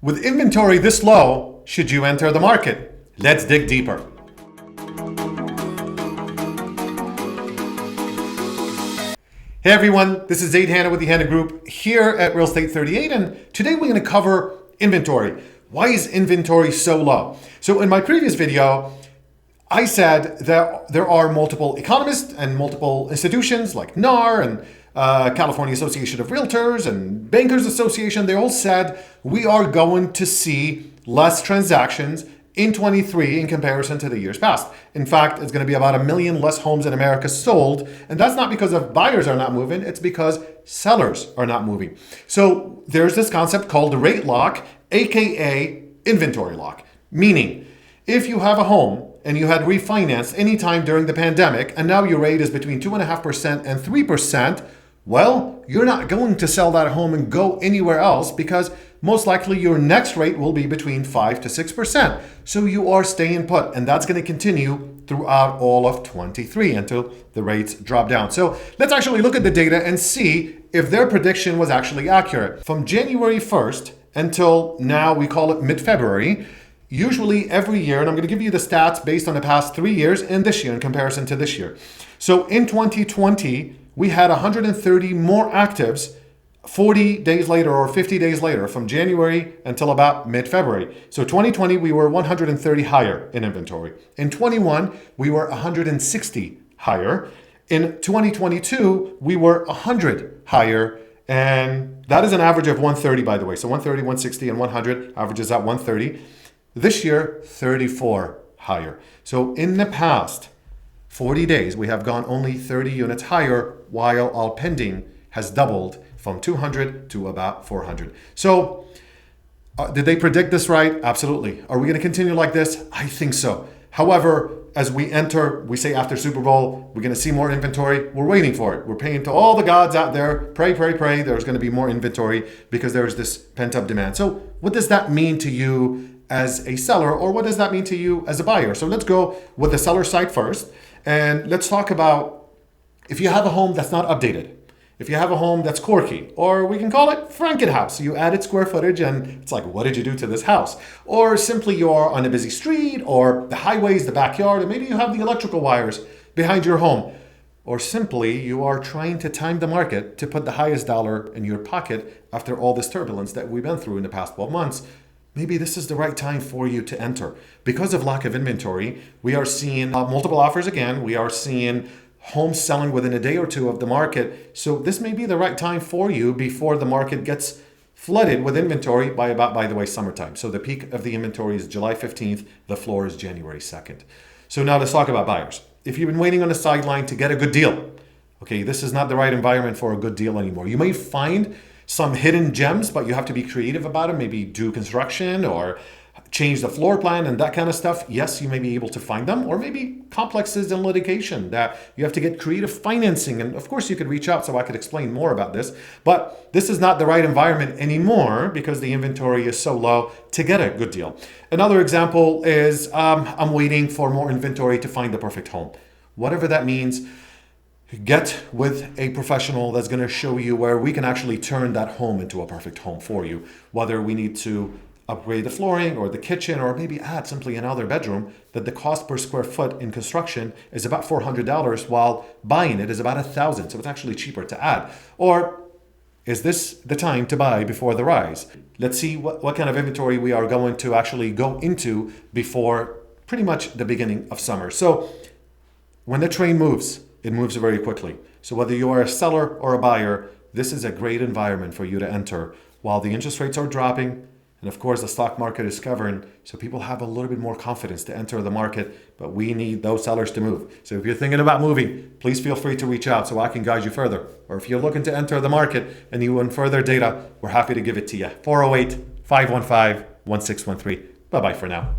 With inventory this low, should you enter the market? Let's dig deeper. Hey everyone, this is Zaid Hanna with the Hanna Group here at Real Estate 38, and today we're going to cover inventory. Why is inventory so low? So in my previous video, I said that there are multiple economists and multiple institutions like NAR and California Association of Realtors and Bankers Association. They all said we are going to see less transactions in 23 in comparison to the years past. In fact, it's going to be about 1 million less homes in America sold. And that's not because of buyers are not moving. It's because sellers are not moving. So there's this concept called the rate lock, AKA inventory lock. Meaning, if you have a home and you had refinanced anytime during the pandemic, and now your rate is between 2.5% and 3%, well, you're not going to sell that home and go anywhere else because most likely your next rate will be between 5 to 6%. So you are staying put, and that's going to continue throughout all of 23 until the rates drop down. So let's actually look at the data and see if their prediction was actually accurate. From January 1st until now, we call it mid-February, usually every year, and I'm going to give you the stats based on the past 3 years and this year in comparison to this year. So in 2020, we had 130 more actives 40 days later or 50 days later from January until about mid-February. So 2020, we were 130 higher in inventory. In 21, we were 160 higher. In 2022, we were 100 higher. And that is an average of 130, by the way. So 130, 160, and 100 averages at 130. This year, 34 higher. So in the past 40 days, we have gone only 30 units higher, while all pending has doubled from 200 to about 400. So did they predict this right? Absolutely. Are we going to continue like this? I think so. However, as we enter, we say after Super Bowl, we're going to see more inventory. We're waiting for it. We're praying to all the gods out there. Pray, pray, pray. There's going to be more inventory because there's this pent-up demand. So what does that mean to you as a seller, or what does that mean to you as a buyer? So let's go with the seller side first. And let's talk about if you have a home that's not updated. If you have a home that's quirky, or we can call it Frankenhouse. You added square footage and it's like, what did you do to this house? Or simply you're on a busy street, or the highways, the backyard, and maybe you have the electrical wires behind your home. Or simply you are trying to time the market to put the highest dollar in your pocket after all this turbulence that we've been through in the past 12 months. Maybe this is the right time for you to enter. Because of lack of inventory, we are seeing multiple offers again. We are seeing homes selling within a day or two of the market. So this may be the right time for you before the market gets flooded with inventory by the way, summertime. So the peak of the inventory is July 15th. The floor is January 2nd. So now let's talk about buyers. If you've been waiting on the sideline to get a good deal, okay, this is not the right environment for a good deal anymore. You may find some hidden gems, but you have to be creative about it. Maybe do construction or change the floor plan and that kind of stuff. Yes, you may be able to find them, or maybe complexes in litigation that you have to get creative financing. And of course you could reach out so I could explain more about this, but this is not the right environment anymore because the inventory is so low to get a good deal. Another example is I'm waiting for more inventory to find the perfect home. Whatever that means, get with a professional that's going to show you where we can actually turn that home into a perfect home for you. Whether we need to upgrade the flooring or the kitchen, or maybe add simply another bedroom, that the cost per square foot in construction is about $400 while buying it is about $1,000. So it's actually cheaper to add. Or is this the time to buy before the rise? Let's see what kind of inventory we are going to actually go into before pretty much the beginning of summer. So when the train moves, it moves very quickly. So whether you are a seller or a buyer, this is a great environment for you to enter while the interest rates are dropping. And of course, the stock market is governed, so people have a little bit more confidence to enter the market, but we need those sellers to move. So if you're thinking about moving, please feel free to reach out so I can guide you further. Or if you're looking to enter the market and you want further data, we're happy to give it to you. 408-515-1613. Bye-bye for now.